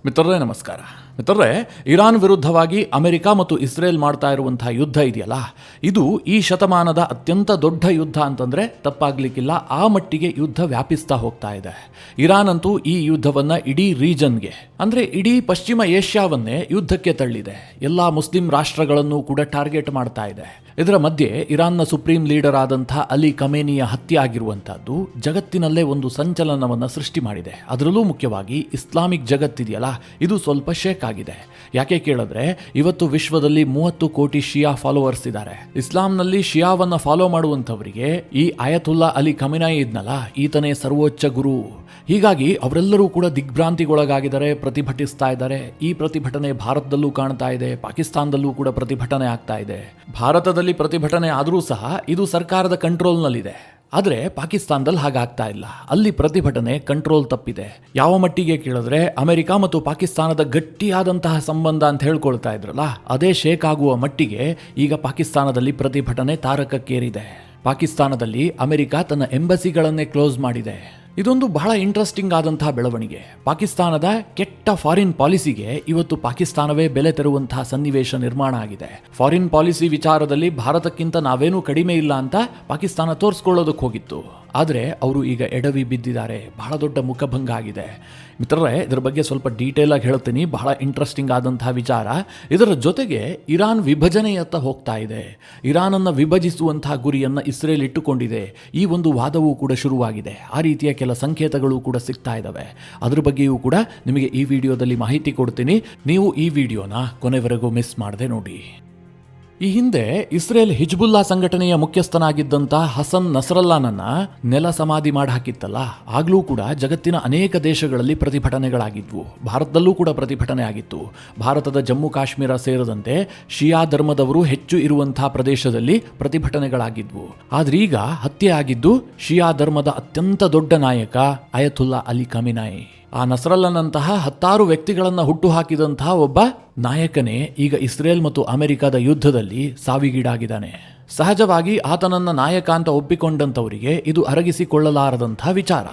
ಮಿತ್ರರೇ ನಮಸ್ಕಾರ. ಮಿತ್ರರೇ, ಇರಾನ್ ವಿರುದ್ಧವಾಗಿ ಅಮೆರಿಕ ಮತ್ತು ಇಸ್ರೇಲ್ ಮಾಡ್ತಾ ಇರುವಂತಹ ಯುದ್ಧ ಇದೆಯಲ್ಲ, ಇದು ಈ ಶತಮಾನದ ಅತ್ಯಂತ ದೊಡ್ಡ ಯುದ್ಧ ಅಂತಂದರೆ ತಪ್ಪಾಗಲಿಕ್ಕಿಲ್ಲ. ಆ ಮಟ್ಟಿಗೆ ಯುದ್ಧ ವ್ಯಾಪಿಸ್ತಾ ಹೋಗ್ತಾ ಇದೆ. ಇರಾನ್ ಅಂತೂ ಈ ಯುದ್ಧವನ್ನು ಇಡೀ ರೀಜನ್ಗೆ, ಅಂದರೆ ಇಡೀ ಪಶ್ಚಿಮ ಏಷ್ಯಾವನ್ನೇ ಯುದ್ಧಕ್ಕೆ ತಳ್ಳಿದೆ. ಎಲ್ಲ ಮುಸ್ಲಿಂ ರಾಷ್ಟ್ರಗಳನ್ನು ಕೂಡ ಟಾರ್ಗೆಟ್ ಮಾಡ್ತಾ ಇದೆ. ಇದರ ಮಧ್ಯೆ ಇರಾನ್ನ ಸುಪ್ರೀಂ ಲೀಡರ್ ಆದಂಥ ಅಲಿ ಖಮೇನಿಯ ಹತ್ಯೆ ಆಗಿರುವಂಥದ್ದು ಜಗತ್ತಿನಲ್ಲೇ ಒಂದು ಸಂಚಲನವನ್ನು ಸೃಷ್ಟಿ ಮಾಡಿದೆ. ಅದರಲ್ಲೂ ಮುಖ್ಯವಾಗಿ ಇಸ್ಲಾಮಿಕ್ ಜಗತ್ತಿದೆಯಲ್ಲ, ಇದು ಸ್ವಲ್ಪ ಶೇಕ್ ಆಗಿದೆ. ಯಾಕೆ ಕೇಳಿದ್ರೆ, ಇವತ್ತು ವಿಶ್ವದಲ್ಲಿ 30 ಕೋಟಿ ಶಿಯಾ ಫಾಲೋವರ್ಸ್ ಇದ್ದಾರೆ. ಇಸ್ಲಾಂನಲ್ಲಿ ಶಿಯಾವನ್ನ ಫಾಲೋ ಮಾಡುವಂಥವರಿಗೆ ಈ ಅಯತುಲ್ಲಾ ಅಲಿ ಖಮೇನಿ ಇದ್ನಲ್ಲ, ಈತನೇ ಸರ್ವೋಚ್ಚ ಗುರು. ಹೀಗಾಗಿ ಅವರೆಲ್ಲರೂ ಕೂಡ ದಿಗ್ಭ್ರಾಂತಿಗೊಳಗಾಗಿದ್ದಾರೆ, ಪ್ರತಿಭಟಿಸ್ತಾ ಇದ್ದಾರೆ. ಈ ಪ್ರತಿಭಟನೆ ಭಾರತದಲ್ಲೂ ಕಾಣ್ತಾ ಇದೆ, ಪಾಕಿಸ್ತಾನದಲ್ಲೂ ಕೂಡ ಪ್ರತಿಭಟನೆ ಆಗ್ತಾ ಇದೆ. ಭಾರತದಲ್ಲಿ ಪ್ರತಿಭಟನೆ ಆದರೂ ಸಹ ಇದು ಸರ್ಕಾರದ ಕಂಟ್ರೋಲ್ನಲ್ಲಿದೆ. ಆದರೆ ಪಾಕಿಸ್ತಾನದಲ್ಲಿ ಹಾಗಾಗ್ತಾ ಇಲ್ಲ. ಅಲ್ಲಿ ಪ್ರತಿಭಟನೆ ಕಂಟ್ರೋಲ್ ತಪ್ಪಿದೆ. ಯಾವ ಮಟ್ಟಿಗೆ ಕೇಳಿದ್ರೆ, ಅಮೆರಿಕ ಮತ್ತು ಪಾಕಿಸ್ತಾನದ ಗಟ್ಟಿಯಾದಂತಹ ಸಂಬಂಧ ಅಂತ ಹೇಳ್ಕೊಳ್ತಾ ಇದ್ರಲ್ಲ, ಅದೇ ಶೇಕ್ ಆಗುವ ಮಟ್ಟಿಗೆ ಈಗ ಪಾಕಿಸ್ತಾನದಲ್ಲಿ ಪ್ರತಿಭಟನೆ ತಾರಕಕ್ಕೇರಿದೆ. ಪಾಕಿಸ್ತಾನದಲ್ಲಿ ಅಮೆರಿಕ ತನ್ನ ಎಂಬಸಿಗಳನ್ನೇ ಕ್ಲೋಸ್ ಮಾಡಿದೆ. ಇದೊಂದು ಬಹಳ ಇಂಟ್ರೆಸ್ಟಿಂಗ್ ಆದಂತಹ ಬೆಳವಣಿಗೆ. ಪಾಕಿಸ್ತಾನದ ಕೆಟ್ಟ ಫಾರಿನ್ ಪಾಲಿಸಿಗೆ ಇವತ್ತು ಪಾಕಿಸ್ತಾನವೇ ಬೆಲೆ ತೆರುವಂತಹ ಸನ್ನಿವೇಶ ನಿರ್ಮಾಣ ಆಗಿದೆ. ಫಾರಿನ್ ಪಾಲಿಸಿ ವಿಚಾರದಲ್ಲಿ ಭಾರತಕ್ಕಿಂತ ನಾವೇನೂ ಕಡಿಮೆ ಇಲ್ಲ ಅಂತ ಪಾಕಿಸ್ತಾನ ತೋರಿಸ್ಕೊಳ್ಳೋದಕ್ಕೆ ಹೋಗಿತ್ತು. ಆದರೆ ಅವರು ಈಗ ಎಡವಿ ಬಿದ್ದಿದ್ದಾರೆ. ಬಹಳ ದೊಡ್ಡ ಮುಖಭಂಗ ಆಗಿದೆ. ಮಿತ್ರರೇ, ಇದರ ಬಗ್ಗೆ ಸ್ವಲ್ಪ ಡೀಟೇಲ್ ಆಗಿ ಹೇಳ್ತೀನಿ. ಬಹಳ ಇಂಟ್ರೆಸ್ಟಿಂಗ್ ಆದಂತಹ ವಿಚಾರ. ಇದರ ಜೊತೆಗೆ ಇರಾನ್ ವಿಭಜನೆಯತ್ತ ಹೋಗ್ತಾ ಇದೆ. ಇರಾನನ್ನು ವಿಭಜಿಸುವಂತಹ ಗುರಿಯನ್ನು ಇಸ್ರೇಲ್ ಇಟ್ಟುಕೊಂಡಿದೆ. ಈ ಒಂದು ವಾದವೂ ಕೂಡ ಶುರುವಾಗಿದೆ. ಆ ರೀತಿಯ ಕೆಲ ಸಂಕೇತಗಳು ಕೂಡ ಸಿಗ್ತಾ ಇದ್ದಾವೆ. ಅದ್ರ ಬಗ್ಗೆಯೂ ಕೂಡ ನಿಮಗೆ ಈ ವಿಡಿಯೋದಲ್ಲಿ ಮಾಹಿತಿ ಕೊಡ್ತೀನಿ. ನೀವು ಈ ವಿಡಿಯೋನ ಕೊನೆವರೆಗೂ ಮಿಸ್ ಮಾಡದೆ ನೋಡಿ. ಈ ಹಿಂದೆ ಇಸ್ರೇಲ್ ಹಿಜ್ಬುಲ್ಲಾ ಸಂಘಟನೆಯ ಮುಖ್ಯಸ್ಥನಾಗಿದ್ದಂಥ ಹಸನ್ ನಸರಲ್ಲಾನನ್ನ ನೆಲ ಸಮಾಧಿ ಮಾಡಿ ಹಾಕಿತ್ತಲ್ಲ, ಆಗ್ಲೂ ಕೂಡ ಜಗತ್ತಿನ ಅನೇಕ ದೇಶಗಳಲ್ಲಿ ಪ್ರತಿಭಟನೆಗಳಾಗಿದ್ವು. ಭಾರತದಲ್ಲೂ ಕೂಡ ಪ್ರತಿಭಟನೆ ಆಗಿತ್ತು. ಭಾರತದ ಜಮ್ಮು ಕಾಶ್ಮೀರ ಸೇರಿದಂತೆ ಶಿಯಾ ಧರ್ಮದವರು ಹೆಚ್ಚು ಇರುವಂತಹ ಪ್ರದೇಶದಲ್ಲಿ ಪ್ರತಿಭಟನೆಗಳಾಗಿದ್ವು. ಆದ್ರೀಗ ಹತ್ಯೆ ಆಗಿದ್ದು ಶಿಯಾ ಧರ್ಮದ ಅತ್ಯಂತ ದೊಡ್ಡ ನಾಯಕ ಅಯತುಲ್ಲಾ ಅಲಿ ಖಮೇನಿ. ಆ ನಸರಲ್ಲನಂತಹ 10 ವ್ಯಕ್ತಿಗಳನ್ನು ಹುಟ್ಟುಹಾಕಿದಂತಹ ಒಬ್ಬ ನಾಯಕನೇ ಈಗ ಇಸ್ರೇಲ್ ಮತ್ತು ಅಮೆರಿಕದ ಯುದ್ಧದಲ್ಲಿ ಸಾವಿಗೀಡಾಗಿದ್ದಾನೆ. ಸಹಜವಾಗಿ ಆತನನ್ನ ನಾಯಕ ಅಂತ ಒಪ್ಪಿಕೊಂಡಂಥವರಿಗೆ ಇದು ಅರಗಿಸಿಕೊಳ್ಳಲಾರದಂಥ ವಿಚಾರ.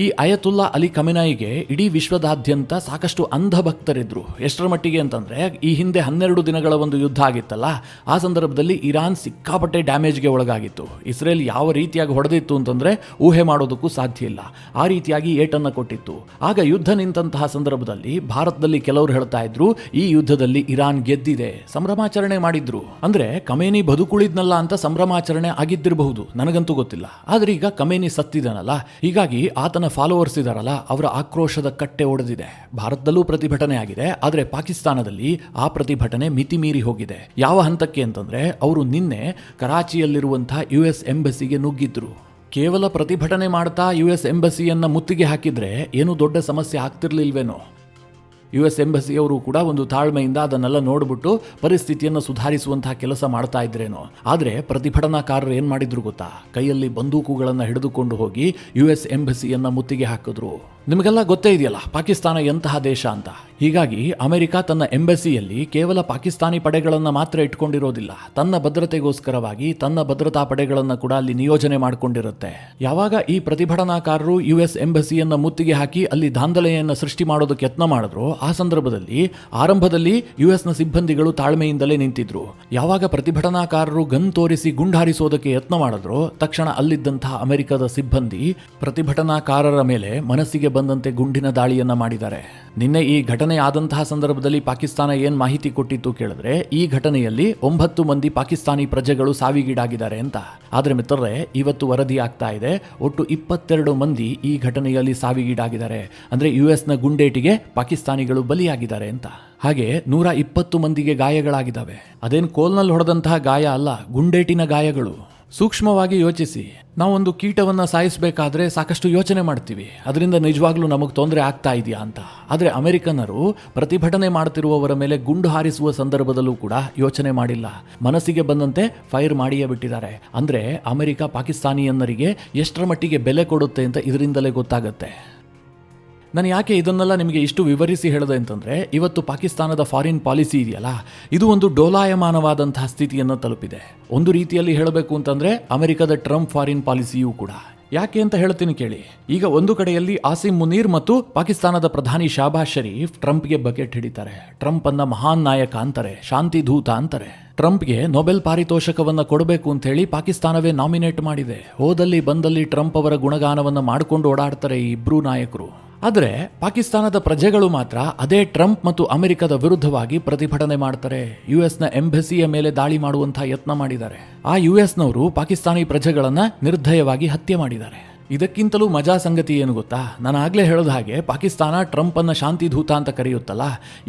ಈ ಅಯತುಲ್ಲಾ ಅಲಿ ಖಮೇನಿಗೆ ಇಡೀ ವಿಶ್ವದಾದ್ಯಂತ ಸಾಕಷ್ಟು ಅಂಧ ಭಕ್ತರಿದ್ರು. ಎಷ್ಟರ ಮಟ್ಟಿಗೆ ಅಂತಂದ್ರೆ, ಈ ಹಿಂದೆ 12 ದಿನಗಳ ಒಂದು ಯುದ್ಧ ಆಗಿತ್ತಲ್ಲ, ಆ ಸಂದರ್ಭದಲ್ಲಿ ಇರಾನ್ ಸಿಕ್ಕಾಪಟ್ಟೆ ಡ್ಯಾಮೇಜ್ಗೆ ಒಳಗಾಗಿತ್ತು. ಇಸ್ರೇಲ್ ಯಾವ ರೀತಿಯಾಗಿ ಹೊಡೆದಿತ್ತು ಅಂತಂದ್ರೆ ಊಹೆ ಮಾಡೋದಕ್ಕೂ ಸಾಧ್ಯ ಇಲ್ಲ. ಆ ರೀತಿಯಾಗಿ ಏಟನ್ನು ಕೊಟ್ಟಿತ್ತು. ಆಗ ಯುದ್ಧ ನಿಂತಹ ಸಂದರ್ಭದಲ್ಲಿ ಭಾರತದಲ್ಲಿ ಕೆಲವರು ಹೇಳ್ತಾ ಇದ್ರು, ಈ ಯುದ್ಧದಲ್ಲಿ ಇರಾನ್ ಗೆದ್ದಿದೆ, ಸಂಭ್ರಮಾಚರಣೆ ಮಾಡಿದ್ರು. ಅಂದ್ರೆ ಖಮೇನಿ ಬದುಕುಳಿದ್ನಲ್ಲ ಅಂತ ಸಂಭ್ರಮಾಚರಣೆ ಆಗಿದ್ದಿರಬಹುದು, ನನಗಂತೂ ಗೊತ್ತಿಲ್ಲ. ಆದ್ರೆ ಈಗ ಖಮೇನಿ ಸತ್ತಿದನಲ್ಲ, ಹೀಗಾಗಿ ಆತನ ಫಾಲೋವರ್ಸ್ ಇದಾರಲ್ಲ, ಅವರ ಆಕ್ರೋಶದ ಕಟ್ಟೆ ಒಡೆದಿದೆ. ಭಾರತದಲ್ಲೂ ಪ್ರತಿಭಟನೆ ಆಗಿದೆ. ಆದರೆ ಪಾಕಿಸ್ತಾನದಲ್ಲಿ ಆ ಪ್ರತಿಭಟನೆ ಮಿತಿ ಮೀರಿ ಹೋಗಿದೆ. ಯಾವ ಹಂತಕ್ಕೆ ಅಂತಂದ್ರೆ, ಅವರು ನಿನ್ನೆ ಕರಾಚಿಯಲ್ಲಿರುವಂತಹ US ಎಂಬಸಿಗೆ ನುಗ್ಗಿದ್ರು. ಕೇವಲ ಪ್ರತಿಭಟನೆ ಮಾಡ್ತಾ US ಎಂಬಸಿಯನ್ನ ಮುತ್ತಿಗೆ ಹಾಕಿದ್ರೆ ಏನು ದೊಡ್ಡ ಸಮಸ್ಯೆ ಆಗ್ತಿರ್ಲಿಲ್ವೇನೋ. US ಎಂಬಸಿಯವರು ಕೂಡ ಒಂದು ತಾಳ್ಮೆಯಿಂದ ಅದನ್ನೆಲ್ಲ ನೋಡ್ಬಿಟ್ಟು ಪರಿಸ್ಥಿತಿಯನ್ನು ಸುಧಾರಿಸುವಂತಹ ಕೆಲಸ ಮಾಡ್ತಾ ಇದ್ರೇನೋ. ಆದರೆ ಪ್ರತಿಭಟನಾಕಾರರು ಏನು ಮಾಡಿದ್ರು ಗೊತ್ತಾ? ಕೈಯಲ್ಲಿ ಬಂದೂಕುಗಳನ್ನು ಹಿಡಿದುಕೊಂಡು ಹೋಗಿ US ಎಂಬಸಿಯನ್ನ ಮುತ್ತಿಗೆ ಹಾಕಿದ್ರು. ನಿಮಗೆಲ್ಲ ಗೊತ್ತೇ ಇದೆಯಲ್ಲ ಪಾಕಿಸ್ತಾನ ಎಂತಹ ದೇಶ ಅಂತ. ಹೀಗಾಗಿ ಅಮೆರಿಕ ತನ್ನ ಎಂಬಸಿಯಲ್ಲಿ ಕೇವಲ ಪಾಕಿಸ್ತಾನಿ ಪಡೆಗಳನ್ನು ಮಾತ್ರ ಇಟ್ಕೊಂಡಿರೋದಿಲ್ಲ, ತನ್ನ ಭದ್ರತೆಗೋಸ್ಕರವಾಗಿ ತನ್ನ ಭದ್ರತಾ ಪಡೆಗಳನ್ನು ಕೂಡ ಅಲ್ಲಿ ನಿಯೋಜನೆ ಮಾಡಿಕೊಂಡಿರುತ್ತೆ. ಯಾವಾಗ ಈ ಪ್ರತಿಭಟನಾಕಾರರು US ಎಂಬಸಿಯನ್ನ ಮುತ್ತಿಗೆ ಹಾಕಿ ಅಲ್ಲಿ ದಾಂಧಲೆಯನ್ನು ಸೃಷ್ಟಿ ಮಾಡೋದಕ್ಕೆ ಯತ್ನ ಮಾಡಿದ್ರು, ಆ ಸಂದರ್ಭದಲ್ಲಿ ಆರಂಭದಲ್ಲಿ US ಸಿಬ್ಬಂದಿಗಳು ತಾಳ್ಮೆಯಿಂದಲೇ ನಿಂತಿದ್ರು. ಯಾವಾಗ ಪ್ರತಿಭಟನಾಕಾರರು ಗನ್ ತೋರಿಸಿ ಗುಂಡಾರಿಸೋದಕ್ಕೆ ಯತ್ನ ಮಾಡಿದ್ರು, ತಕ್ಷಣ ಅಲ್ಲಿದ್ದಂತಹ ಅಮೆರಿಕದ ಸಿಬ್ಬಂದಿ ಪ್ರತಿಭಟನಾಕಾರರ ಮೇಲೆ ಮನಸ್ಸಿಗೆ ಬಂದಂತೆ ಗುಂಡಿನ ದಾಳಿಯನ್ನ ಮಾಡಿದ್ದಾರೆ. ನಿನ್ನೆ ಈ ಘಟನೆ ಆದಂತಹ ಸಂದರ್ಭದಲ್ಲಿ ಪಾಕಿಸ್ತಾನ ಏನ್ ಮಾಹಿತಿ ಕೊಟ್ಟಿತ್ತು ಕೇಳಿದ್ರೆ, ಈ ಘಟನೆಯಲ್ಲಿ 9 ಮಂದಿ ಪಾಕಿಸ್ತಾನಿ ಪ್ರಜೆಗಳು ಸಾವಿಗೀಡಾಗಿದ್ದಾರೆ ಅಂತ. ಆದ್ರೆ ಮಿತ್ರರೇ, ಇವತ್ತು ವರದಿ ಆಗ್ತಾ ಇದೆ ಒಟ್ಟು 22 ಮಂದಿ ಈ ಘಟನೆಯಲ್ಲಿ ಸಾವಿಗೀಡಾಗಿದ್ದಾರೆ. ಅಂದ್ರೆ US ಗುಂಡೇಟಿಗೆ ಪಾಕಿಸ್ತಾನಿಗಳು ಬಲಿಯಾಗಿದ್ದಾರೆ ಅಂತ. ಹಾಗೆ 120 ಮಂದಿಗೆ ಗಾಯಗಳಾಗಿದ್ದಾವೆ. ಅದೇನು ಕೋಲ್ನಲ್ಲಿ ಹೊಡೆದಂತಹ ಗಾಯ ಅಲ್ಲ, ಗುಂಡೇಟಿನ ಗಾಯಗಳು. ಸೂಕ್ಷ್ಮವಾಗಿ ಯೋಚಿಸಿ. ನಾವೊಂದು ಕೀಟವನ್ನು ಸಾಯಿಸಬೇಕಾದ್ರೆ ಸಾಕಷ್ಟು ಯೋಚನೆ ಮಾಡ್ತೀವಿ, ಅದರಿಂದ ನಿಜವಾಗ್ಲೂ ನಮಗೆ ತೊಂದರೆ ಆಗ್ತಾ ಇದೆಯಾ ಅಂತ. ಆದರೆ ಅಮೆರಿಕನ್ನರು ಪ್ರತಿಭಟನೆ ಮಾಡ್ತಿರುವವರ ಮೇಲೆ ಗುಂಡು ಹಾರಿಸುವ ಸಂದರ್ಭದಲ್ಲೂ ಕೂಡ ಯೋಚನೆ ಮಾಡಿಲ್ಲ, ಮನಸ್ಸಿಗೆ ಬಂದಂತೆ ಫೈರ್ ಮಾಡಿಯೇ ಬಿಟ್ಟಿದ್ದಾರೆ. ಅಂದರೆ ಅಮೆರಿಕ ಪಾಕಿಸ್ತಾನಿಯನ್ನರಿಗೆ ಎಷ್ಟರ ಮಟ್ಟಿಗೆ ಬೆಲೆ ಕೊಡುತ್ತೆ ಅಂತ ಇದರಿಂದಲೇ ಗೊತ್ತಾಗುತ್ತೆ. ನಾನು ಯಾಕೆ ಇದನ್ನೆಲ್ಲ ನಿಮಗೆ ಇಷ್ಟು ವಿವರಿಸಿ ಹೇಳಿದೆ ಅಂತಂದರೆ, ಇವತ್ತು ಪಾಕಿಸ್ತಾನದ ಫಾರಿನ್ ಪಾಲಿಸಿ ಇದೆಯಲ್ಲ, ಇದು ಒಂದು ಡೋಲಾಯಮಾನವಾದಂತಹ ಸ್ಥಿತಿಯನ್ನು ತಲುಪಿದೆ. ಒಂದು ರೀತಿಯಲ್ಲಿ ಹೇಳಬೇಕು ಅಂತಂದರೆ ಅಮೆರಿಕದ ಟ್ರಂಪ್ ಫಾರಿನ್ ಪಾಲಿಸಿಯೂ ಕೂಡ. ಯಾಕೆ ಅಂತ ಹೇಳ್ತೀನಿ ಕೇಳಿ. ಈಗ ಒಂದು ಕಡೆಯಲ್ಲಿ ಆಸಿಮ್ ಮುನೀರ್ ಮತ್ತು ಪಾಕಿಸ್ತಾನದ ಪ್ರಧಾನಿ ಶಾಬಾಜ್ ಶರೀಫ್ ಟ್ರಂಪ್ಗೆ ಬಕೆಟ್ ಹಿಡಿತಾರೆ. ಟ್ರಂಪ್ ಅನ್ನ ಮಹಾನ್ ನಾಯಕ ಅಂತಾರೆ, ಶಾಂತಿ ದೂತ ಅಂತಾರೆ. ಟ್ರಂಪ್ಗೆ ನೊಬೆಲ್ ಪಾರಿತೋಷಕವನ್ನ ಕೊಡಬೇಕು ಅಂತ ಹೇಳಿ ಪಾಕಿಸ್ತಾನವೇ ನಾಮಿನೇಟ್ ಮಾಡಿದೆ. ಹೋದಲ್ಲಿ ಬಂದಲ್ಲಿ ಟ್ರಂಪ್ ಅವರ ಗುಣಗಾನವನ್ನ ಮಾಡಿಕೊಂಡು ಓಡಾಡ್ತಾರೆ ಈ ಇಬ್ರು ನಾಯಕರು. ಆದರೆ ಪಾಕಿಸ್ತಾನದ ಪ್ರಜೆಗಳು ಮಾತ್ರ ಅದೇ ಟ್ರಂಪ್ ಮತ್ತು ಅಮೆರಿಕದ ವಿರುದ್ಧವಾಗಿ ಪ್ರತಿಭಟನೆ ಮಾಡ್ತಾರೆ. ಯುಎಸ್ನ ಎಂಬಸಿಯ ಮೇಲೆ ದಾಳಿ ಮಾಡುವಂತಹ ಯತ್ನ ಮಾಡಿದ್ದಾರೆ. ಆ ಯುಎಸ್ನವರು ಪಾಕಿಸ್ತಾನಿ ಪ್ರಜೆಗಳನ್ನ ನಿರ್ದಯವಾಗಿ ಹತ್ಯೆ ಮಾಡಿದ್ದಾರೆ. ಇದಕ್ಕಿಂತಲೂ ಮಜಾ ಸಂಗತಿ ಏನು ಗೊತ್ತಾ? ನಾನು ಆಗ್ಲೇ ಹೇಳೋದ ಹಾಗೆ ಪಾಕಿಸ್ತಾನ ಟ್ರಂಪ್ ಅನ್ನ ಶಾಂತಿ ದೂತ ಅಂತ ಕರೆಯುತ್ತಲ್ಲ,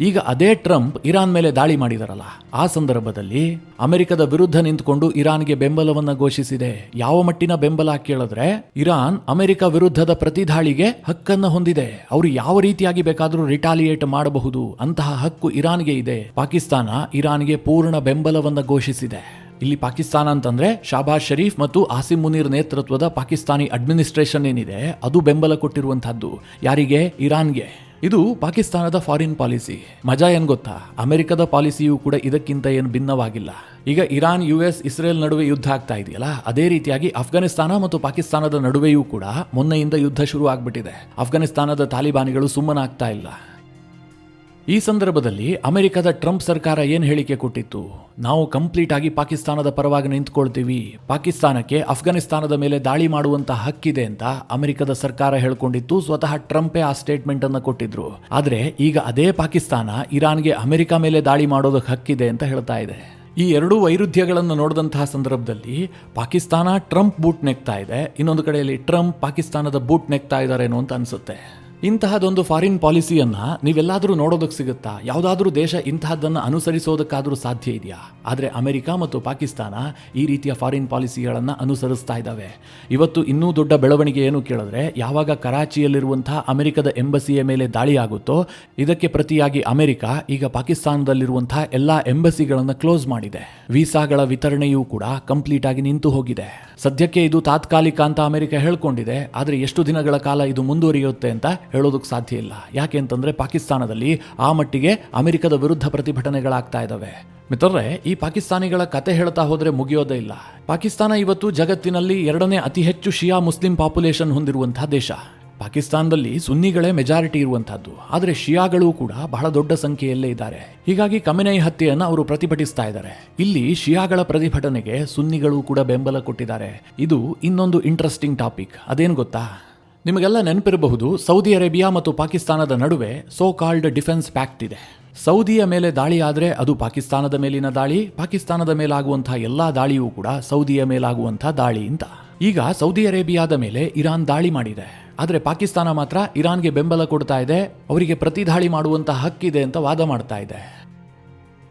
ಈಗ ಅದೇ ಟ್ರಂಪ್ ಇರಾನ್ ಮೇಲೆ ದಾಳಿ ಮಾಡಿದಾರಲ್ಲ, ಆ ಸಂದರ್ಭದಲ್ಲಿ ಅಮೆರಿಕದ ವಿರುದ್ಧ ನಿಂತುಕೊಂಡು ಇರಾನ್ಗೆ ಬೆಂಬಲವನ್ನ ಘೋಷಿಸಿದೆ. ಯಾವ ಮಟ್ಟಿನ ಬೆಂಬಲ ಕೇಳಿದ್ರೆ, ಇರಾನ್ ಅಮೆರಿಕ ವಿರುದ್ಧದ ಪ್ರತಿದಾಳಿಗೆ ಹಕ್ಕನ್ನ ಹೊಂದಿದೆ. ಅವರು ಯಾವ ರೀತಿಯಾಗಿ ಬೇಕಾದರೂ ರಿಟಾಲಿಯೇಟ್ ಮಾಡಬಹುದು, ಅಂತಹ ಹಕ್ಕು ಇರಾನ್ಗೆ ಇದೆ. ಪಾಕಿಸ್ತಾನ ಇರಾನ್ಗೆ ಪೂರ್ಣ ಬೆಂಬಲವನ್ನ ಘೋಷಿಸಿದೆ. ಇಲ್ಲಿ ಪಾಕಿಸ್ತಾನ ಅಂತಂದ್ರೆ ಶಾಬಾಜ್ ಶರೀಫ್ ಮತ್ತು ಆಸಿಮ್ ಮುನೀರ್ ನೇತೃತ್ವದ ಪಾಕಿಸ್ತಾನಿ ಅಡ್ಮಿನಿಸ್ಟ್ರೇಷನ್ ಏನಿದೆ ಅದು ಬೆಂಬಲ ಕೊಟ್ಟಿರುವಂತಹದ್ದು. ಯಾರಿಗೆ? ಇರಾನ್ಗೆ. ಇದು ಪಾಕಿಸ್ತಾನದ ಫಾರಿನ್ ಪಾಲಿಸಿ. ಮಜಾ ಏನ್ ಗೊತ್ತಾ? ಅಮೆರಿಕದ ಪಾಲಿಸಿಯೂ ಕೂಡ ಇದಕ್ಕಿಂತ ಏನು ಭಿನ್ನವಾಗಿಲ್ಲ. ಈಗ ಇರಾನ್, ಯುಎಸ್, ಇಸ್ರೇಲ್ ನಡುವೆ ಯುದ್ಧ ಆಗ್ತಾ ಇದೆಯಲ್ಲ, ಅದೇ ರೀತಿಯಾಗಿ ಅಫ್ಘಾನಿಸ್ತಾನ ಮತ್ತು ಪಾಕಿಸ್ತಾನದ ನಡುವೆಯೂ ಕೂಡ ಮೊನ್ನೆಯಿಂದ ಯುದ್ಧ ಶುರು ಆಗ್ಬಿಟ್ಟಿದೆ. ಅಫ್ಘಾನಿಸ್ತಾನದ ತಾಲಿಬಾನಿಗಳು ಸುಮ್ಮನಾಗ್ತಾ ಇಲ್ಲ. ಈ ಸಂದರ್ಭದಲ್ಲಿ ಅಮೆರಿಕದ ಟ್ರಂಪ್ ಸರ್ಕಾರ ಏನ್ ಹೇಳಿಕೆ ಕೊಟ್ಟಿತ್ತು? ನಾವು ಕಂಪ್ಲೀಟ್ ಆಗಿ ಪಾಕಿಸ್ತಾನದ ಪರವಾಗಿ ನಿಂತ್ಕೊಳ್ತೀವಿ, ಪಾಕಿಸ್ತಾನಕ್ಕೆ ಅಫ್ಘಾನಿಸ್ತಾನದ ಮೇಲೆ ದಾಳಿ ಮಾಡುವಂತಹ ಹಕ್ಕಿದೆ ಅಂತ ಅಮೆರಿಕದ ಸರ್ಕಾರ ಹೇಳ್ಕೊಂಡಿತ್ತು. ಸ್ವತಃ ಟ್ರಂಪೇ ಆ ಸ್ಟೇಟ್ಮೆಂಟ್ ಅನ್ನು ಕೊಟ್ಟಿದ್ರು. ಆದ್ರೆ ಈಗ ಅದೇ ಪಾಕಿಸ್ತಾನ ಇರಾನ್ಗೆ ಅಮೆರಿಕ ಮೇಲೆ ದಾಳಿ ಮಾಡೋದಕ್ಕೆ ಹಕ್ಕಿದೆ ಅಂತ ಹೇಳ್ತಾ ಇದೆ. ಈ ಎರಡೂ ವೈರುಧ್ಯಗಳನ್ನು ನೋಡಿದಂತಹ ಸಂದರ್ಭದಲ್ಲಿ ಪಾಕಿಸ್ತಾನ ಟ್ರಂಪ್ ಬೂಟ್ ನೆಕ್ತಾ ಇದೆ, ಇನ್ನೊಂದು ಕಡೆಯಲ್ಲಿ ಟ್ರಂಪ್ ಪಾಕಿಸ್ತಾನದ ಬೂಟ್ ನೆಕ್ತಾ ಇದ್ದಾರೇನೋ ಅಂತ ಅನ್ಸುತ್ತೆ. ಇಂತಹದೊಂದು ಫಾರಿನ್ ಪಾಲಿಸಿಯನ್ನ ನೀವೆಲ್ಲಾದರೂ ನೋಡೋದಕ್ಕೆ ಸಿಗುತ್ತಾ? ಯಾವುದಾದ್ರೂ ದೇಶ ಇಂತಹದ್ದನ್ನು ಅನುಸರಿಸೋದಕ್ಕಾದ್ರೂ ಸಾಧ್ಯ ಇದೆಯಾ? ಆದರೆ ಅಮೆರಿಕ ಮತ್ತು ಪಾಕಿಸ್ತಾನ ಈ ರೀತಿಯ ಫಾರಿನ್ ಪಾಲಿಸಿಗಳನ್ನು ಅನುಸರಿಸ್ತಾ ಇದ್ದಾವೆ. ಇವತ್ತು ಇನ್ನೂ ದೊಡ್ಡ ಬೆಳವಣಿಗೆ ಏನು ಕೇಳಿದ್ರೆ, ಯಾವಾಗ ಕರಾಚಿಯಲ್ಲಿರುವಂತಹ ಅಮೆರಿಕದ ಎಂಬಸಿಯ ಮೇಲೆ ದಾಳಿ ಆಗುತ್ತೋ ಇದಕ್ಕೆ ಪ್ರತಿಯಾಗಿ ಅಮೆರಿಕ ಈಗ ಪಾಕಿಸ್ತಾನದಲ್ಲಿರುವಂತಹ ಎಲ್ಲಾ ಎಂಬಸಿಗಳನ್ನು ಕ್ಲೋಸ್ ಮಾಡಿದೆ. ವೀಸಾಗಳ ವಿತರಣೆಯೂ ಕೂಡ ಕಂಪ್ಲೀಟ್ ಆಗಿ ನಿಂತು ಹೋಗಿದೆ. ಸದ್ಯಕ್ಕೆ ಇದು ತಾತ್ಕಾಲಿಕ ಅಂತ ಅಮೆರಿಕ ಹೇಳ್ಕೊಂಡಿದೆ, ಆದರೆ ಎಷ್ಟು ದಿನಗಳ ಕಾಲ ಇದು ಮುಂದುವರಿಯುತ್ತೆ ಅಂತ ಹೇಳೋದಕ್ಕೆ ಸಾಧ್ಯ ಇಲ್ಲ. ಯಾಕೆ ಅಂತಂದ್ರೆ ಪಾಕಿಸ್ತಾನದಲ್ಲಿ ಆ ಮಟ್ಟಿಗೆ ಅಮೆರಿಕದ ವಿರುದ್ಧ ಪ್ರತಿಭಟನೆಗಳಾಗ್ತಾ ಇದ್ದಾವೆ. ಮಿತ್ರರೇ, ಈ ಪಾಕಿಸ್ತಾನಿಗಳ ಕತೆ ಹೇಳ್ತಾ ಹೋದ್ರೆ ಮುಗಿಯೋದೇ ಇಲ್ಲ. ಪಾಕಿಸ್ತಾನ ಇವತ್ತು ಜಗತ್ತಿನಲ್ಲಿ 2ನೇ ಅತಿ ಹೆಚ್ಚು ಶಿಯಾ ಮುಸ್ಲಿಂ ಪಾಪ್ಯುಲೇಷನ್ ಹೊಂದಿರುವಂತಹ ದೇಶ. ಪಾಕಿಸ್ತಾನದಲ್ಲಿ ಸುನ್ನಿಗಳೇ ಮೆಜಾರಿಟಿ ಇರುವಂತಹದ್ದು, ಆದರೆ ಶಿಯಾಗಳು ಕೂಡ ಬಹಳ ದೊಡ್ಡ ಸಂಖ್ಯೆಯಲ್ಲೇ ಇದ್ದಾರೆ. ಹೀಗಾಗಿ ಖಮೆನೈ ಹತ್ಯೆಯನ್ನು ಅವರು ಪ್ರತಿಭಟಿಸ್ತಾ ಇದ್ದಾರೆ. ಇಲ್ಲಿ ಶಿಯಾಗಳ ಪ್ರತಿಭಟನೆಗೆ ಸುನ್ನಿಗಳು ಕೂಡ ಬೆಂಬಲ ಕೊಟ್ಟಿದ್ದಾರೆ. ಇದು ಇನ್ನೊಂದು ಇಂಟ್ರೆಸ್ಟಿಂಗ್ ಟಾಪಿಕ್. ಅದೇನು ಗೊತ್ತಾ? ನಿಮಗೆಲ್ಲ ನೆನಪಿರಬಹುದು, ಸೌದಿ ಅರೇಬಿಯಾ ಮತ್ತು ಪಾಕಿಸ್ತಾನದ ನಡುವೆ ಸೋ ಕಾಲ್ಡ್ ಡಿಫೆನ್ಸ್ ಪ್ಯಾಕ್ಟ್ ಇದೆ. ಸೌದಿಯ ಮೇಲೆ ದಾಳಿ ಆದರೆ ಅದು ಪಾಕಿಸ್ತಾನದ ಮೇಲಿನ ದಾಳಿ, ಪಾಕಿಸ್ತಾನದ ಮೇಲಾಗುವಂತಹ ಎಲ್ಲಾ ದಾಳಿಯೂ ಕೂಡ ಸೌದಿಯ ಮೇಲಾಗುವಂತಹ ದಾಳಿ ಅಂತ. ಈಗ ಸೌದಿ ಅರೇಬಿಯಾದ ಮೇಲೆ ಇರಾನ್ ದಾಳಿ ಮಾಡಿದೆ, ಆದರೆ ಪಾಕಿಸ್ತಾನ ಮಾತ್ರ ಇರಾನ್ಗೆ ಬೆಂಬಲ ಕೊಡ್ತಾ ಇದೆ, ಅವರಿಗೆ ಪ್ರತಿದಾಳಿ ಮಾಡುವಂತಹ ಹಕ್ಕಿದೆ ಅಂತ ವಾದ ಮಾಡ್ತಾ ಇದೆ.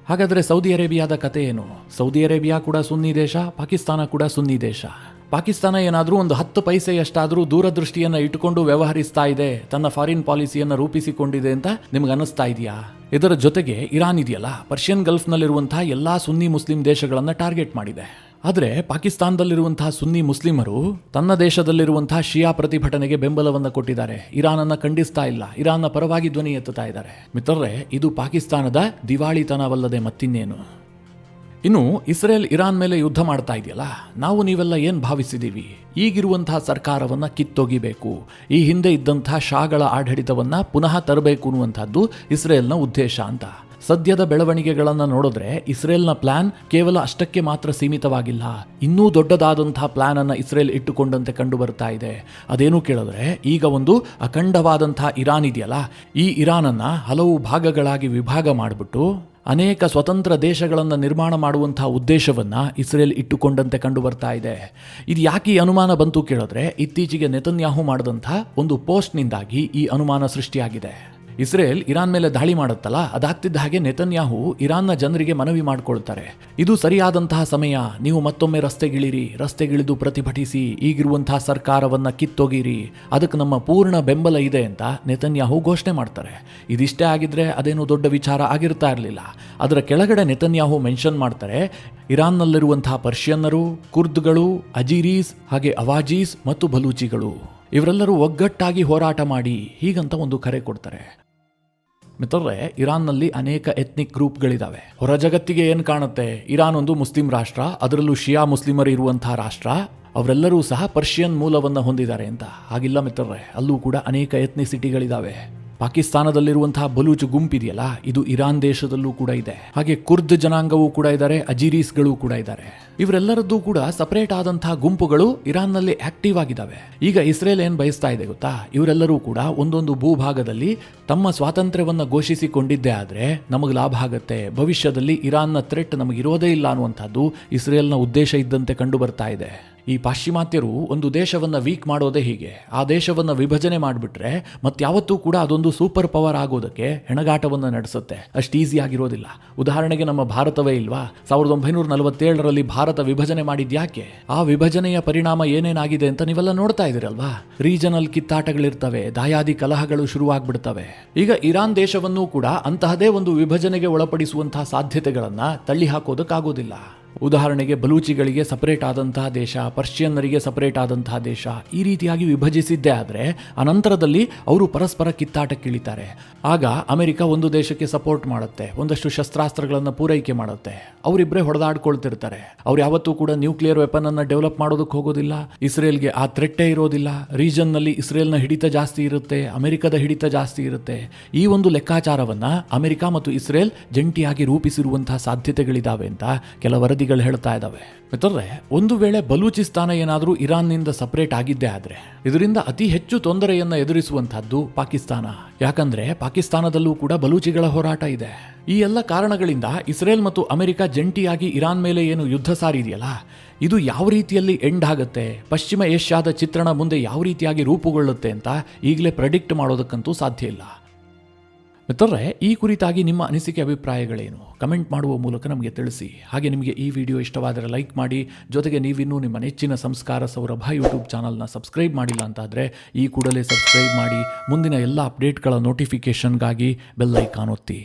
ಹಾಗಾದ್ರೆ ಸೌದಿ ಅರೇಬಿಯಾದ ಕತೆ ಏನು? ಸೌದಿ ಅರೇಬಿಯಾ ಕೂಡ ಸುನ್ನಿ ದೇಶ, ಪಾಕಿಸ್ತಾನ ಕೂಡ ಸುನ್ನಿ ದೇಶ. ಪಾಕಿಸ್ತಾನ ಏನಾದರೂ ಒಂದು 10 ಪೈಸೆಯಷ್ಟಾದರೂ ದೂರದೃಷ್ಟಿಯನ್ನು ಇಟ್ಟುಕೊಂಡು ವ್ಯವಹರಿಸ್ತಾ ಇದೆ, ತನ್ನ ಫಾರಿನ್ ಪಾಲಿಸಿಯನ್ನು ರೂಪಿಸಿಕೊಂಡಿದೆ ಅಂತ ನಿಮ್ಗೆ ಅನ್ನಿಸ್ತಾ ಇದೆಯಾ? ಇದರ ಜೊತೆಗೆ ಇರಾನ್ ಇದೆಯಲ್ಲ, ಪರ್ಷಿಯನ್ ಗಲ್ಫ್ನಲ್ಲಿರುವಂತಹ ಎಲ್ಲಾ ಸುನ್ನಿ ಮುಸ್ಲಿಂ ದೇಶಗಳನ್ನು ಟಾರ್ಗೆಟ್ ಮಾಡಿದೆ. ಆದರೆ ಪಾಕಿಸ್ತಾನದಲ್ಲಿರುವಂತಹ ಸುನ್ನಿ ಮುಸ್ಲಿಮರು ತನ್ನ ದೇಶದಲ್ಲಿರುವಂತಹ ಶಿಯಾ ಪ್ರತಿಭಟನೆಗೆ ಬೆಂಬಲವನ್ನು ಕೊಟ್ಟಿದ್ದಾರೆ, ಇರಾನನ್ನ ಖಂಡಿಸ್ತಾ ಇಲ್ಲ, ಇರಾನ್ನ ಪರವಾಗಿ ಧ್ವನಿ ಎತ್ತುತ್ತಾ ಇದ್ದಾರೆ. ಮಿತ್ರರೇ, ಇದು ಪಾಕಿಸ್ತಾನದ ದಿವಾಳಿತನವಲ್ಲದೆ ಮತ್ತಿನ್ನೇನು? ಇನ್ನು ಇಸ್ರೇಲ್ ಇರಾನ್ ಮೇಲೆ ಯುದ್ಧ ಮಾಡ್ತಾ ಇದೆಯಲ್ಲ, ನಾವು ನೀವೆಲ್ಲ ಏನ್ ಭಾವಿಸಿದೀವಿ? ಈಗಿರುವಂತಹ ಸರ್ಕಾರವನ್ನ ಕಿತ್ತೊಗಿಬೇಕು, ಈ ಹಿಂದೆ ಇದ್ದಂತಹ ಶಾಗಳ ಆಡಳಿತವನ್ನ ಪುನಃ ತರಬೇಕು ಅನ್ನುವಂಥದ್ದು ಇಸ್ರೇಲ್ನ ಉದ್ದೇಶ ಅಂತ. ಸದ್ಯದ ಬೆಳವಣಿಗೆಗಳನ್ನು ನೋಡಿದ್ರೆ ಇಸ್ರೇಲ್ನ ಪ್ಲಾನ್ ಕೇವಲ ಅಷ್ಟಕ್ಕೆ ಮಾತ್ರ ಸೀಮಿತವಾಗಿಲ್ಲ, ಇನ್ನೂ ದೊಡ್ಡದಾದಂತಹ ಪ್ಲಾನ್ ಅನ್ನ ಇಸ್ರೇಲ್ ಇಟ್ಟುಕೊಂಡಂತೆ ಕಂಡು ಬರ್ತಾ ಇದೆ. ಅದೇನು ಕೇಳಿದ್ರೆ, ಈಗ ಒಂದು ಅಖಂಡವಾದಂತಹ ಇರಾನ್ ಇದೆಯಲ್ಲ, ಈ ಇರಾನನ್ನ ಹಲವು ಭಾಗಗಳಾಗಿ ವಿಭಾಗ ಮಾಡಿಬಿಟ್ಟು ಅನೇಕ ಸ್ವತಂತ್ರ ದೇಶಗಳನ್ನು ನಿರ್ಮಾಣ ಮಾಡುವಂತಹ ಉದ್ದೇಶವನ್ನ ಇಸ್ರೇಲ್ ಇಟ್ಟುಕೊಂಡಂತೆ ಕಂಡು ಬರ್ತಾ ಇದೆ. ಇದು ಯಾಕೆ ಈ ಅನುಮಾನ ಬಂತು ಕೇಳಿದ್ರೆ, ಇತ್ತೀಚೆಗೆ ನೆತನ್ಯಾಹು ಮಾಡಿದಂತಹ ಒಂದು ಪೋಸ್ಟ್ನಿಂದಾಗಿ ಈ ಅನುಮಾನ ಸೃಷ್ಟಿಯಾಗಿದೆ. ಇಸ್ರೇಲ್ ಇರಾನ್ ಮೇಲೆ ದಾಳಿ ಮಾಡುತ್ತಲ್ಲ, ಅದಾಗ್ತಿದ್ದ ಹಾಗೆ ನೆತನ್ಯಾಹು ಇರಾನ್ನ ಜನರಿಗೆ ಮನವಿ ಮಾಡಿಕೊಳ್ತಾರೆ, ಇದು ಸರಿಯಾದಂತಹ ಸಮಯ, ನೀವು ಮತ್ತೊಮ್ಮೆ ರಸ್ತೆಗಿಳಿದು ಪ್ರತಿಭಟಿಸಿ, ಈಗಿರುವಂತಹ ಸರ್ಕಾರವನ್ನ ಕಿತ್ತೊಗಿರಿ, ಅದಕ್ಕೆ ನಮ್ಮ ಪೂರ್ಣ ಬೆಂಬಲ ಇದೆ ಅಂತ ನೆತನ್ಯಾಹು ಘೋಷಣೆ ಮಾಡ್ತಾರೆ. ಇದಿಷ್ಟೇ ಆಗಿದ್ರೆ ಅದೇನು ದೊಡ್ಡ ವಿಚಾರ ಆಗಿರ್ತಾ ಇರಲಿಲ್ಲ. ಅದರ ಕೆಳಗಡೆ ನೆತನ್ಯಾಹು ಮೆನ್ಷನ್ ಮಾಡ್ತಾರೆ, ಇರಾನ್ನಲ್ಲಿರುವಂತಹ ಪರ್ಷಿಯನ್ನರು, ಕುರ್ದ್ಗಳು, ಅಜೀರೀಸ್, ಹಾಗೆ ಅವಾಜೀಸ್ ಮತ್ತು ಬಲೂಚಿಗಳು ಇವರೆಲ್ಲರೂ ಒಗ್ಗಟ್ಟಾಗಿ ಹೋರಾಟ ಮಾಡಿ ಹೀಗಂತ ಒಂದು ಕರೆ ಕೊಡ್ತಾರೆ. ಮಿತ್ರರೇ, ಇರಾನ್ನಲ್ಲಿ ಅನೇಕ ಎಥ್ನಿಕ್ ಗ್ರೂಪ್ಗಳಿದ್ದಾವೆ. ಹೊರ ಜಗತ್ತಿಗೆ ಏನು ಕಾಣುತ್ತೆ? ಇರಾನ್ ಒಂದು ಮುಸ್ಲಿಂ ರಾಷ್ಟ್ರ, ಅದರಲ್ಲೂ ಶಿಯಾ ಮುಸ್ಲಿಮರು ಇರುವಂತಹ ರಾಷ್ಟ್ರ. ಅವರೆಲ್ಲರೂ ಸಹ ಪರ್ಷಿಯನ್ ಮೂಲವನ್ನು ಹೊಂದಿದ್ದಾರೆ ಅಂತ. ಹಾಗಿಲ್ಲ ಮಿತ್ರರೇ, ಅಲ್ಲೂ ಕೂಡ ಅನೇಕ ಎತ್ನಿಸಿಟಿಗಳಿದ್ದಾವೆ. ಪಾಕಿಸ್ತಾನದಲ್ಲಿರುವಂತಹ ಬಲೂಚ್ ಗುಂಪಿದೆಯಲ್ಲ, ಇದು ಇರಾನ್ ದೇಶದಲ್ಲೂ ಕೂಡ ಇದೆ. ಹಾಗೆ ಕುರ್ದ್ ಜನಾಂಗವೂ ಕೂಡ ಇದ್ದಾರೆ, ಅಜಿರೀಸ್ಗಳು ಕೂಡ ಇದ್ದಾರೆ. ಇವರೆಲ್ಲರದ್ದು ಕೂಡ ಸಪರೇಟ್ ಆದಂತಹ ಗುಂಪುಗಳು ಇರಾನ್ನಲ್ಲಿ ಆಕ್ಟಿವ್ ಆಗಿದ್ದಾವೆ. ಈಗ ಇಸ್ರೇಲ್ ಏನ್ ಬಯಸ್ತಾ ಇದೆ ಗೊತ್ತಾ, ಇವರೆಲ್ಲರೂ ಕೂಡ ಒಂದೊಂದು ಭೂಭಾಗದಲ್ಲಿ ತಮ್ಮ ಸ್ವಾತಂತ್ರ್ಯವನ್ನ ಘೋಷಿಸಿಕೊಂಡಿದ್ದೇ ಆದ್ರೆ ನಮಗೆ ಲಾಭ ಆಗುತ್ತೆ, ಭವಿಷ್ಯದಲ್ಲಿ ಇರಾನ್ನ ಥ್ರೆಟ್ ನಮಗಿರೋದೇ ಇಲ್ಲ ಅನ್ನುವಂಥದ್ದು ಇಸ್ರೇಲ್ನ ಉದ್ದೇಶ ಇದ್ದಂತೆ ಕಂಡು ಬರ್ತಾ ಇದೆ. ಈ ಪಾಶ್ಚಿಮಾತ್ಯರು ಒಂದು ದೇಶವನ್ನು ವೀಕ್ ಮಾಡೋದೇ ಹೀಗೆ. ಆ ದೇಶವನ್ನು ವಿಭಜನೆ ಮಾಡಿಬಿಟ್ರೆ ಮತ್ತಾವತ್ತೂ ಕೂಡ ಅದೊಂದು ಸೂಪರ್ ಪವರ್ ಆಗೋದಕ್ಕೆ ಹೆಣಗಾಟವನ್ನು ನಡೆಸುತ್ತೆ. ಅಷ್ಟು ಈಸಿ ಆಗಿರೋದಿಲ್ಲ. ಉದಾಹರಣೆಗೆ ನಮ್ಮ ಭಾರತವೇ ಇಲ್ವಾ, 1947ರಲ್ಲಿ ಭಾರತ ವಿಭಜನೆ ಮಾಡಿದ್ಯಾಕೆ? ಆ ವಿಭಜನೆಯ ಪರಿಣಾಮ ಏನೇನಾಗಿದೆ ಅಂತ ನೀವೆಲ್ಲ ನೋಡ್ತಾ ಇದ್ದೀರಲ್ವಾ. ರೀಜನಲ್ ಕಿತ್ತಾಟಗಳಿರ್ತವೆ, ದಾಯಾದಿ ಕಲಹಗಳು ಶುರುವಾಗ್ಬಿಡ್ತವೆ. ಈಗ ಇರಾನ್ ದೇಶವನ್ನೂ ಕೂಡ ಅಂತಹದೇ ಒಂದು ವಿಭಜನೆಗೆ ಒಳಪಡಿಸುವಂತಹ ಸಾಧ್ಯತೆಗಳನ್ನ ತಳ್ಳಿ ಹಾಕೋದಕ್ಕಾಗೋದಿಲ್ಲ. ಉದಾಹರಣೆಗೆ ಬಲೂಚಿಗಳಿಗೆ ಸಪರೇಟ್ ಆದಂತಹ ದೇಶ, ಪರ್ಷಿಯನ್ನರಿಗೆ ಸಪರೇಟ್ ಆದಂತಹ ದೇಶ, ಈ ರೀತಿಯಾಗಿ ವಿಭಜಿಸಿದ್ದೇ ಆದರೆ ಅನಂತರದಲ್ಲಿ ಅವರು ಪರಸ್ಪರ ಕಿತ್ತಾಟಕ್ಕಿಳಿತಾರೆ. ಆಗ ಅಮೆರಿಕ ಒಂದು ದೇಶಕ್ಕೆ ಸಪೋರ್ಟ್ ಮಾಡುತ್ತೆ, ಒಂದಷ್ಟು ಶಸ್ತ್ರಾಸ್ತ್ರಗಳನ್ನು ಪೂರೈಕೆ ಮಾಡುತ್ತೆ, ಅವರಿಬ್ಬರೇ ಹೊಡೆದಾಡ್ಕೊಳ್ತಿರ್ತಾರೆ. ಅವ್ರು ಯಾವತ್ತೂ ಕೂಡ ನ್ಯೂಕ್ಲಿಯರ್ ವೆಪನ್ ಅನ್ನು ಡೆವಲಪ್ ಮಾಡೋದಕ್ಕೆ ಹೋಗೋದಿಲ್ಲ. ಇಸ್ರೇಲ್ಗೆ ಆ ಥ್ರೆಟ್ಟೇ ಇರೋದಿಲ್ಲ. ರೀಜನ್ನಲ್ಲಿ ಇಸ್ರೇಲ್ನ ಹಿಡಿತ ಜಾಸ್ತಿ ಇರುತ್ತೆ, ಅಮೆರಿಕದ ಹಿಡಿತ ಜಾಸ್ತಿ ಇರುತ್ತೆ. ಈ ಒಂದು ಲೆಕ್ಕಾಚಾರವನ್ನ ಅಮೆರಿಕ ಮತ್ತು ಇಸ್ರೇಲ್ ಜಂಟಿಯಾಗಿ ರೂಪಿಸಿರುವಂತಹ ಸಾಧ್ಯತೆಗಳಿದಾವೆ ಅಂತ ಕೆಲ ವರದಿಗಳು ಹೇಳ್ತಾ ಇದ್ದಾವೆ. ಮಿತ್ರರೇ, ಒಂದು ವೇಳೆ ಬಲೂಚಿಸ್ತಾನ ಏನಾದರೂ ಇರಾನ್ನಿಂದ ಸಪರೇಟ್ ಆಗಿದ್ದೇ ಆದ್ರೆ ಇದರಿಂದ ಅತಿ ಹೆಚ್ಚು ತೊಂದರೆಯನ್ನ ಎದುರಿಸುವಂತಹದ್ದು ಪಾಕಿಸ್ತಾನ. ಯಾಕಂದ್ರೆ ಪಾಕಿಸ್ತಾನದಲ್ಲೂ ಕೂಡ ಬಲೂಚಿಗಳ ಹೋರಾಟ ಇದೆ. ಈ ಎಲ್ಲ ಕಾರಣಗಳಿಂದ ಇಸ್ರೇಲ್ ಮತ್ತು ಅಮೆರಿಕ ಜಂಟಿಯಾಗಿ ಇರಾನ್ ಮೇಲೆ ಏನು ಯುದ್ಧ ಸಾರಿದೆಯಲ್ಲ, ಇದು ಯಾವ ರೀತಿಯಲ್ಲಿ ಎಂಡ್ ಆಗುತ್ತೆ, ಪಶ್ಚಿಮ ಏಷ್ಯಾದ ಚಿತ್ರಣ ಮುಂದೆ ಯಾವ ರೀತಿಯಾಗಿ ರೂಪುಗೊಳ್ಳುತ್ತೆ ಅಂತ ಈಗಲೇ ಪ್ರೆಡಿಕ್ಟ್ ಮಾಡೋದಕ್ಕಂತೂ ಸಾಧ್ಯ ಇಲ್ಲ. ಮಿತ್ರರೇ, ಈ ಕುರಿತಾಗಿ ನಿಮ್ಮ ಅನಿಸಿಕೆ ಅಭಿಪ್ರಾಯಗಳೇನು? ಕಮೆಂಟ್ ಮಾಡುವ ಮೂಲಕ ನಮಗೆ ತಿಳಿಸಿ. ಹಾಗೆ ನಿಮಗೆ ಈ ವಿಡಿಯೋ ಇಷ್ಟವಾದರೆ ಲೈಕ್ ಮಾಡಿ. ಜೊತೆಗೆ ನೀವಿನ್ನೂ ನಿಮ್ಮ ನೆಚ್ಚಿನ ಸಂಸ್ಕಾರ ಸೌರಭ ಯೂಟ್ಯೂಬ್ ಚಾನಲ್ನ ಸಬ್ಸ್ಕ್ರೈಬ್ ಮಾಡಿಲ್ಲ ಅಂತಾದರೆ ಈ ಕೂಡಲೇ ಸಬ್ಸ್ಕ್ರೈಬ್ ಮಾಡಿ. ಮುಂದಿನ ಎಲ್ಲ ಅಪ್ಡೇಟ್ಗಳ ನೋಟಿಫಿಕೇಷನ್ಗಾಗಿ ಬೆಲ್ ಐಕಾನ್ ಒತ್ತಿ.